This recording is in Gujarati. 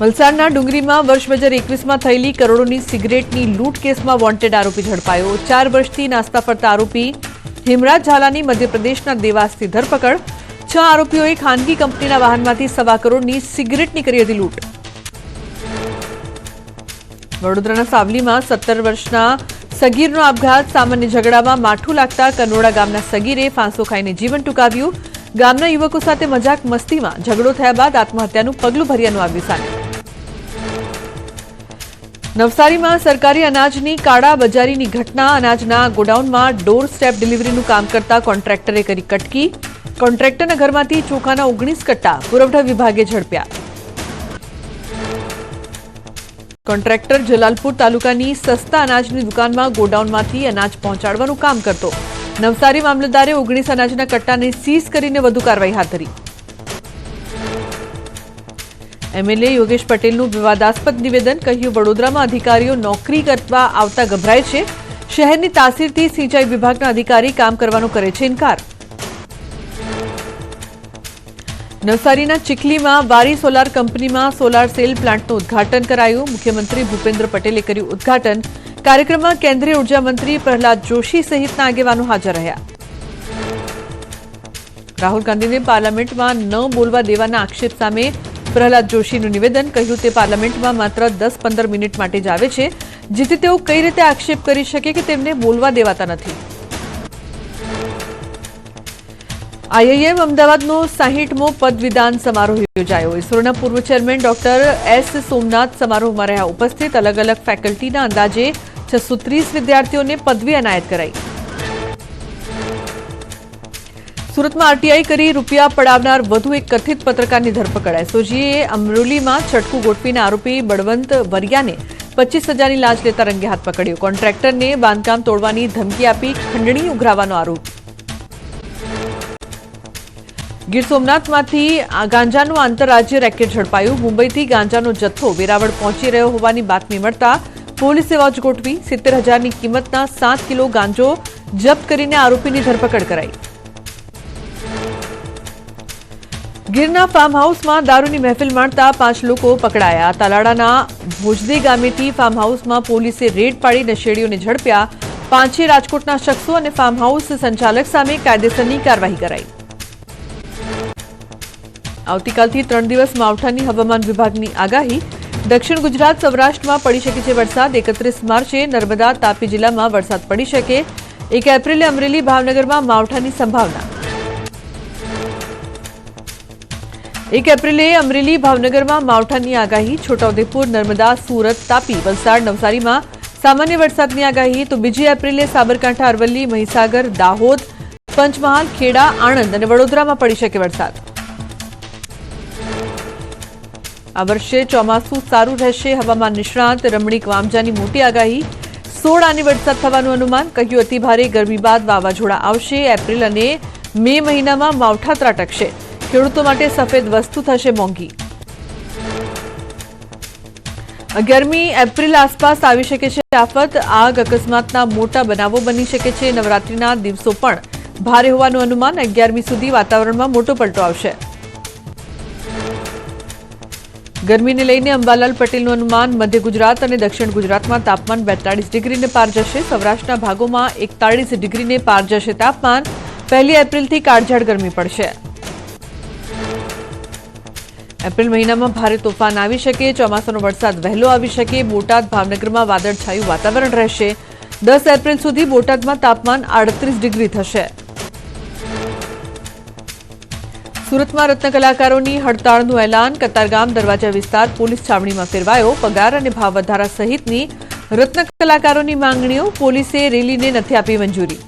વલસાડના ડુંગરીમાં વર્ષ 2021માં થયેલી કરોડોની સિગરેટની લૂંટ કેસમાં વોન્ટેડ આરોપી ઝડપાયો। 4 વર્ષથી નાસ્તા ફરતા આરોપી હિમરાજ ઝાલાની મધ્યપ્રદેશના દેવાસથી ધરપકડ। 6 આરોપીઓએ ખાનગી કંપનીના વાહનમાંથી 1.25 કરોડની સિગરેટની કરી હતી લૂંટ। વડોદરાના સાવલીમાં 17 વર્ષના સગીરનો આપઘાત। સામાન્ય ઝઘડામાં માઠું લાગતા કનોડા ગામના સગીરે ફાંસો ખાઈને જીવન ટૂંકાવ્યું। ગામના યુવકો સાથે મજાક મસ્તીમાં ઝઘડો થયા બાદ આત્મહત્યાનું પગલું ભર્યાનું આવ્યું સામે। નવસારીમાં સરકારી અનાજની કાળાબજારીની ઘટના। અનાજના ગોડાઉનમાં ડોર સ્ટેપ ડિલિવરીનું કામ કરતા કોન્ટ્રાક્ટરે કરી કટકી। કોન્ટ્રાક્ટરના ઘરમાંથી ચોખાના 19 કટ્ટા પુરવઠા વિભાગે ઝડપ્યા। કોન્ટ્રાક્ટર જલાલપુર તાલુકાની સસ્તા અનાજની દુકાનમાં ગોડાઉનમાંથી અનાજ પહોંચાડવાનું કામ કરતો। નવસારી મામલતદારે 19 અનાજના કટ્ટાને સીઝ કરીને વધુ કાર્યવાહી હાથ ધરી। એમએલએ યોગેશ પટેલનું વિવાદાસ્પદ નિવેદન। કહ્યું, વડોદરામાં અધિકારીઓ નોકરી કરવા આવતા ગભરાય છે। શહેરની તાસીરથી સિંચાઈ વિભાગના અધિકારી કામ કરવાનો કરે છે ઇનકાર। નવસારીના ચીખલીમાં વારી સોલાર કંપનીમાં સોલાર સેલ પ્લાન્ટનું ઉદ્ઘાટન કરાયું। મુખ્યમંત્રી ભૂપેન્દ્ર પટેલે કર્યું ઉદ્ઘાટન। કાર્યક્રમમાં કેન્દ્રીય ઉર્જા મંત્રી પ્રહલાદ જોશી સહિતના આગેવાનો હાજર રહ્યા। રાહુલ ગાંધીને પાર્લામેન્ટમાં ન બોલવા દેવાના આક્ષેપ સામે પ્રહલાદ જોશીનું નિવેદન। કહ્યું, તે પાર્લામેન્ટમાં માત્ર 10-15 મિનિટ માટે જ આવે છે, જેથી તેઓ કઈ રીતે આક્ષેપ કરી શકે કે તેમને બોલવા દેવાતા નથી। આઈઆઈએમ અમદાવાદનો 60મો પદવીદાન સમારોહ યોજાયો। ઇસરોના પૂર્વ ચેરમેન ડોક્ટર એસ સોમનાથ સમારોહમાં રહ્યા ઉપસ્થિત। અલગ અલગ ફેકલ્ટીના અંદાજે 630 વિદ્યાર્થીઓને પદવી એનાયત કરાઈ। સુરતમાં આરટીઆઈ કરી રૂપિયા પડાવનાર વધુ એક કથિત પત્રકારની ધરપકડ। એસઓજીએ અમરોલીમાં છટકું ગોઠવીને આરોપી બળવંત વરિયાને 25,000ની લાંચ લેતા રંગે હાથ પકડ્યો। કોન્ટ્રાક્ટરને બાંધકામ તોડવાની ધમકી આપી ખંડણી ઉઘરાવવાનો આરોપ। ગીર સોમનાથમાંથી ગાંજાનું આંતરરાજ્ય રેકેટ ઝડપાયું। મુંબઈથી ગાંજાનો જથ્થો વેરાવળ પહોંચી રહ્યો હોવાની બાતમી મળતા પોલીસે વોચ ગોઠવી 70,000ની કિંમતના 7 કિલો ગાંજો જપ્ત કરીને આરોપીની ધરપકડ કરાઈ। ગીરના ફાર્મ હાઉસમાં દારૂની મહેફિલ માણતા 5 લોકો પકડાયા। તાલાડાના ભોજદે ગામેથી ફાર્મ હાઉસમાં પોલીસે રેડ પાડી નશેડીઓને ઝડપ્યા। 5 રાજકોટના શખ્સો અને ફાર્મ હાઉસ સંચાલક સામે કાયદેસરની કાર્યવાહી કરાઈ। આવતીકાલથી 3 દિવસ માવઠાની હવામાન વિભાગની આગાહી। દક્ષિણ ગુજરાત સૌરાષ્ટ્રમાં પડી શકે છે વરસાદ। 31 માર્ચે નર્મદા તાપી જિલ્લામાં વરસાદ પડી શકે। 1 એપ્રિલે અમરેલી ભાવનગરમાં માવઠાની સંભાવના। 1 એપ્રિલે અમરેલી ભાવનગરમાં માવઠાની આગાહી। છોટાઉદેપુર નર્મદા સુરત તાપી વલસાડ નવસારીમાં સામાન્ય વરસાદની આગાહી। તો 2 એપ્રિલે સાબરકાંઠા અરવલ્લી મહીસાગર દાહોદ પંચમહાલ ખેડા આણંદ અને વડોદરામાં પડી શકે વરસાદ। આ વર્ષે ચોમાસું સારું રહેશે। હવામાન નિષ્ણાત રમણીક વામજાની મોટી આગાહી। 16 આને વરસાદ થવાનું અનુમાન। કહ્યું, અતિભારે ગરમી બાદ વાવાઝોડા આવશે। એપ્રિલ અને મે મહિનામાં માવઠા ત્રાટકશે। ખેડૂતો માટે સફેદ વસ્તુ થશે મોંઘી। 11મી એપ્રિલ આસપાસ આવી શકે છે આફત। આગ અકસ્માતના મોટા બનાવો બની શકે છે। નવરાત્રીના દિવસો પણ ભારે હોવાનું અનુમાન। 11મી સુધી વાતાવરણમાં મોટો પલટો આવશે। ગરમીને લઈને અંબાલાલ પટેલનું અનુમાન। મધ્ય ગુજરાત અને દક્ષિણ ગુજરાતમાં તાપમાન 42 ડિગ્રીને પાર જશે। સૌરાષ્ટ્રના ભાગોમાં 41 ડિગ્રીને પાર જશે તાપમાન। 1 એપ્રિલથી કાળઝાળ ગરમી પડશે। એપ્રિલ મહિનામાં ભારે તોફાન આવી શકે। ચોમાસાનો વરસાદ વહેલો આવી શકે। બોટાદ ભાવનગરમાં વાદળછાયું વાતાવરણ રહેશે। 10 એપ્રિલ સુધી બોટાદમાં તાપમાન 38 ડિગ્રી થશે। સુરતમાં રત્ન કલાકારોની હડતાળનું એલાન। કતારગામ દરવાજા વિસ્તાર પોલીસ છાવણીમાં ફેરવાયો। પગાર અને ભાવ વધારા સહિતની રત્ન કલાકારોની માંગણીઓ। પોલીસે રેલીને નથી આપી મંજૂરી।